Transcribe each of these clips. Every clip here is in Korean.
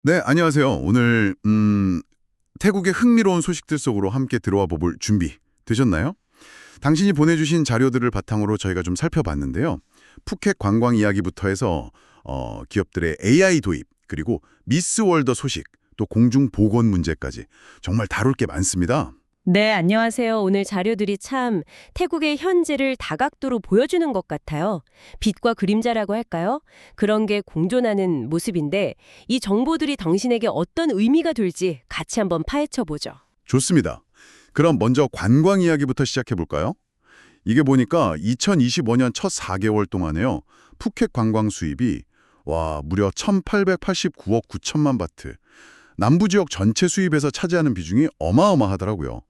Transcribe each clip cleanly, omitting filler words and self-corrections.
네, 안녕하세요. 오늘 태국의 흥미로운 소식들 속으로 함께 들어와 볼 준비 되셨나요? 당신이 보내주신 자료들을 바탕으로 저희가 좀 살펴봤는데요. 푸켓 관광 이야기부터 해서 기업들의 AI 도입, 그리고 미스 월더 소식, 또 공중 보건 문제까지 정말 다룰 게 많습니다. 네, 안녕하세요. 오늘 자료들이 참 태국의 현재를 다각도로 보여주는 것 같아요. 빛과 그림자라고 할까요? 그런 게 공존하는 모습인데 이 정보들이 당신에게 어떤 의미가 될지 같이 한번 파헤쳐 보죠. 좋습니다. 그럼 먼저 관광 이야기부터 시작해 볼까요? 이게 보니까 2025년 첫 4개월 동안에요. 푸켓 관광 수입이 무려 1,889억 9천만 바트. 남부 지역 전체 수입에서 차지하는 비중이 어마어마하더라고요.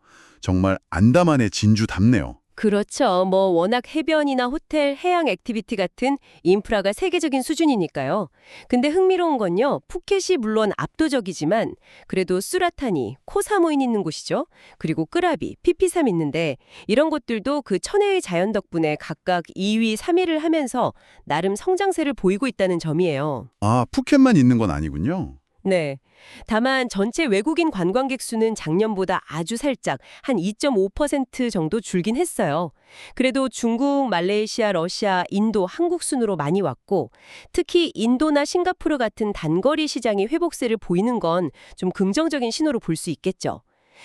정말 안다만의 진주답네요. 그렇죠. 워낙 해변이나 호텔, 해양 액티비티 같은 인프라가 세계적인 수준이니까요. 근데 흥미로운 건요. 푸켓이 물론 압도적이지만 그래도 수라타니, 코사모인 있는 곳이죠. 그리고 끄라비, 피피삼 있는데 이런 곳들도 그 천혜의 자연 덕분에 각각 2위, 3위를 하면서 나름 성장세를 보이고 있다는 점이에요. 아, 푸켓만 있는 건 아니군요. 네. 다만 전체 외국인 관광객 수는 작년보다 아주 살짝 한 2.5% 정도 줄긴 했어요. 그래도 중국, 말레이시아, 러시아, 인도, 한국 순으로 많이 왔고 특히 인도나 싱가포르 같은 단거리 시장이 회복세를 보이는 건 좀 긍정적인 신호로 볼 수 있겠죠.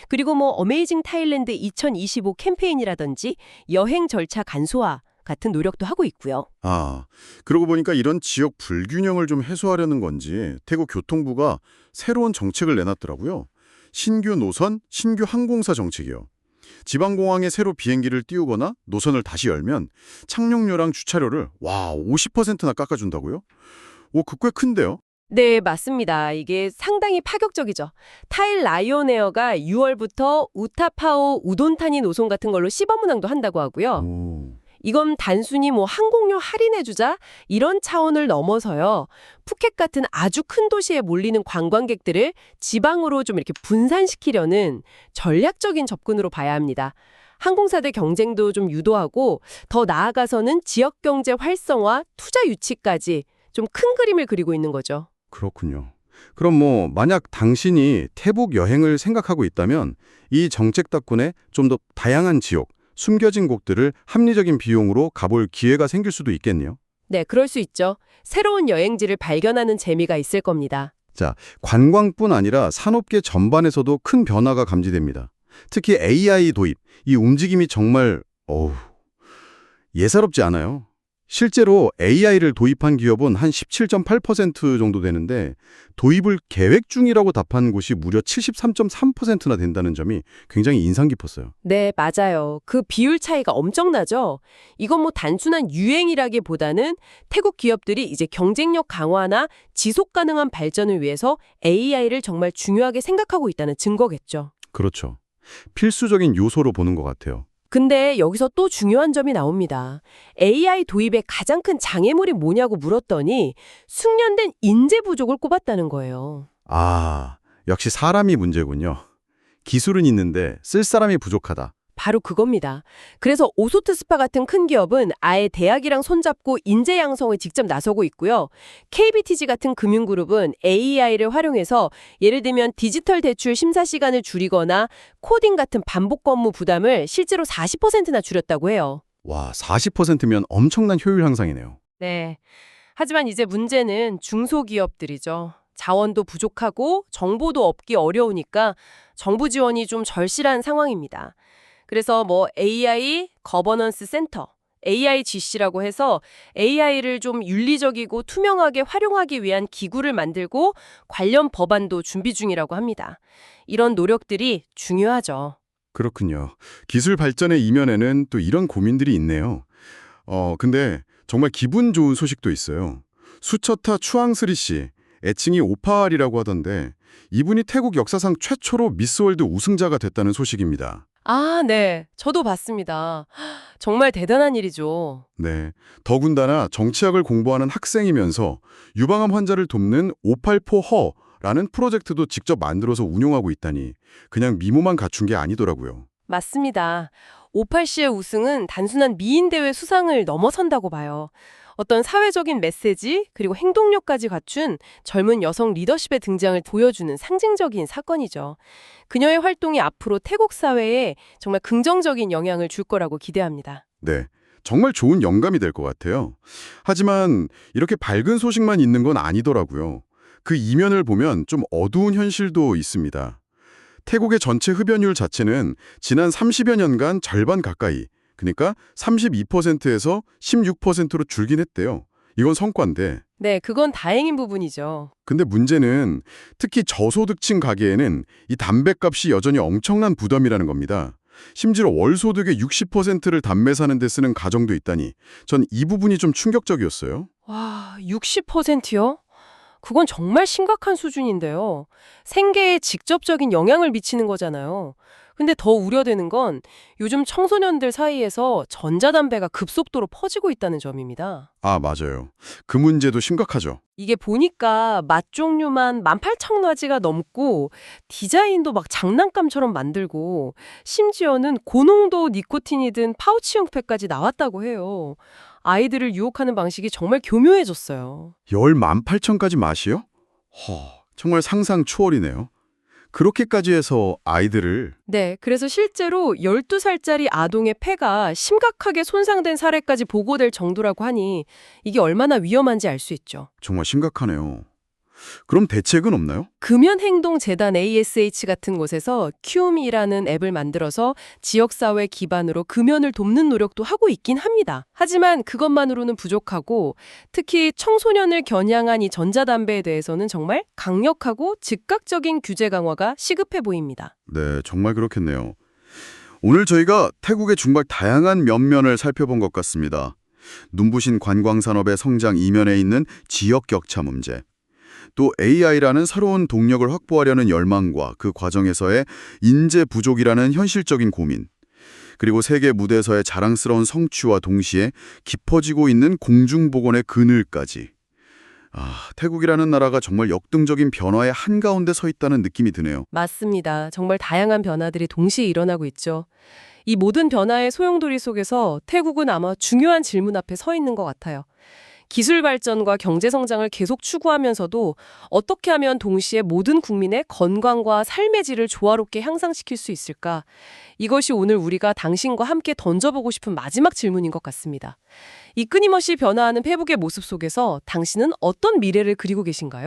그리고 어메이징 타일랜드 2025 캠페인이라든지 여행 절차 간소화 같은 노력도 하고 있고요. 아, 그러고 보니까 이런 지역 불균형을 좀 해소하려는 건지 태국 교통부가 새로운 정책을 내놨더라고요. 신규 노선, 신규 항공사 정책이요. 지방공항에 새로 비행기를 띄우거나 노선을 다시 열면 착륙료랑 주차료를 50%나 깎아준다고요? 그 꽤 큰데요? 네, 맞습니다. 이게 상당히 파격적이죠. 타일 라이온에어가 6월부터 우타파오 우돈타니 노선 같은 걸로 시범 운항도 한다고 하고요. 오, 이건 단순히 항공료 할인해주자 이런 차원을 넘어서요. 푸켓 같은 아주 큰 도시에 몰리는 관광객들을 지방으로 좀 이렇게 분산시키려는 전략적인 접근으로 봐야 합니다. 항공사들 경쟁도 좀 유도하고 더 나아가서는 지역 경제 활성화, 투자 유치까지 좀 큰 그림을 그리고 있는 거죠. 그렇군요. 그럼 만약 당신이 태국 여행을 생각하고 있다면 이 정책 덕분에 좀 더 다양한 지역, 숨겨진 곳들을 합리적인 비용으로 가볼 기회가 생길 수도 있겠네요. 네, 그럴 수 있죠. 새로운 여행지를 발견하는 재미가 있을 겁니다. 자, 관광뿐 아니라 산업계 전반에서도 큰 변화가 감지됩니다. 특히 AI 도입, 이 움직임이 정말 예사롭지 않아요. 실제로 AI를 도입한 기업은 한 17.8% 정도 되는데 도입을 계획 중이라고 답한 곳이 무려 73.3%나 된다는 점이 굉장히 인상 깊었어요. 네, 맞아요. 그 비율 차이가 엄청나죠? 이건 단순한 유행이라기보다는 태국 기업들이 이제 경쟁력 강화나 지속 가능한 발전을 위해서 AI를 정말 중요하게 생각하고 있다는 증거겠죠. 그렇죠. 필수적인 요소로 보는 것 같아요. 근데 여기서 또 중요한 점이 나옵니다. AI 도입의 가장 큰 장애물이 뭐냐고 물었더니 숙련된 인재 부족을 꼽았다는 거예요. 아, 역시 사람이 문제군요. 기술은 있는데 쓸 사람이 부족하다. 바로 그겁니다. 그래서 오소트 스파 같은 큰 기업은 아예 대학이랑 손잡고 인재 양성에 직접 나서고 있고요. KBTG 같은 금융그룹은 AI를 활용해서 예를 들면 디지털 대출 심사 시간을 줄이거나 코딩 같은 반복 업무 부담을 실제로 40%나 줄였다고 해요. 40%면 엄청난 효율 향상이네요. 네. 하지만 이제 문제는 중소기업들이죠. 자원도 부족하고 정보도 얻기 어려우니까 정부 지원이 좀 절실한 상황입니다. 그래서 AI 거버넌스 센터, AIGC라고 해서 AI를 좀 윤리적이고 투명하게 활용하기 위한 기구를 만들고 관련 법안도 준비 중이라고 합니다. 이런 노력들이 중요하죠. 그렇군요. 기술 발전의 이면에는 또 이런 고민들이 있네요. 근데 정말 기분 좋은 소식도 있어요. 수처타 추앙스리 씨, 애칭이 오파알이라고 하던데 이분이 태국 역사상 최초로 미스월드 우승자가 됐다는 소식입니다. 아, 네. 저도 봤습니다. 정말 대단한 일이죠. 네. 더군다나 정치학을 공부하는 학생이면서 유방암 환자를 돕는 584허라는 프로젝트도 직접 만들어서 운용하고 있다니 그냥 미모만 갖춘 게 아니더라고요. 맞습니다. 58씨의 우승은 단순한 미인 대회 수상을 넘어선다고 봐요. 어떤 사회적인 메시지 그리고 행동력까지 갖춘 젊은 여성 리더십의 등장을 보여주는 상징적인 사건이죠. 그녀의 활동이 앞으로 태국 사회에 정말 긍정적인 영향을 줄 거라고 기대합니다. 네, 정말 좋은 영감이 될 것 같아요. 하지만 이렇게 밝은 소식만 있는 건 아니더라고요. 그 이면을 보면 좀 어두운 현실도 있습니다. 태국의 전체 흡연율 자체는 지난 30여 년간 절반 가까이, 그러니까 32%에서 16%로 줄긴 했대요. 이건 성과인데. 네, 그건 다행인 부분이죠. 근데 문제는 특히 저소득층 가게에는 이 담뱃값이 여전히 엄청난 부담이라는 겁니다. 심지어 월 소득의 60%를 담배 사는 데 쓰는 가정도 있다니 전 이 부분이 좀 충격적이었어요. 와, 60%요? 그건 정말 심각한 수준인데요. 생계에 직접적인 영향을 미치는 거잖아요. 근데 더 우려되는 건 요즘 청소년들 사이에서 전자담배가 급속도로 퍼지고 있다는 점입니다. 아, 맞아요. 그 문제도 심각하죠. 이게 보니까 맛 종류만 18,000가지가 넘고 디자인도 막 장난감처럼 만들고 심지어는 고농도 니코틴이 든 파우치형 팩까지 나왔다고 해요. 아이들을 유혹하는 방식이 정말 교묘해졌어요. 18,000까지 맛이요? 정말 상상 초월이네요. 그렇게까지 해서 아이들을 네, 그래서 실제로 12살짜리 아동의 폐가 심각하게 손상된 사례까지 보고될 정도라고 하니 이게 얼마나 위험한지 알 수 있죠. 정말 심각하네요. 그럼 대책은 없나요? 금연행동재단 ASH 같은 곳에서 큐움이라는 앱을 만들어서 지역사회 기반으로 금연을 돕는 노력도 하고 있긴 합니다. 하지만 그것만으로는 부족하고 특히 청소년을 겨냥한 이 전자담배에 대해서는 정말 강력하고 즉각적인 규제 강화가 시급해 보입니다. 네, 정말 그렇겠네요. 오늘 저희가 태국의 정말 다양한 면면을 살펴본 것 같습니다. 눈부신 관광산업의 성장 이면에 있는 지역 격차 문제, 또 AI라는 새로운 동력을 확보하려는 열망과 그 과정에서의 인재 부족이라는 현실적인 고민, 그리고 세계 무대에서의 자랑스러운 성취와 동시에 깊어지고 있는 공중보건의 그늘까지. 태국이라는 나라가 정말 역등적인 변화의 한가운데 서 있다는 느낌이 드네요. 맞습니다. 정말 다양한 변화들이 동시에 일어나고 있죠. 이 모든 변화의 소용돌이 속에서 태국은 아마 중요한 질문 앞에 서 있는 것 같아요. 기술 발전과 경제 성장을 계속 추구하면서도 어떻게 하면 동시에 모든 국민의 건강과 삶의 질을 조화롭게 향상시킬 수 있을까? 이것이 오늘 우리가 당신과 함께 던져보고 싶은 마지막 질문인 것 같습니다. 이 끊임없이 변화하는 페북의 모습 속에서 당신은 어떤 미래를 그리고 계신가요?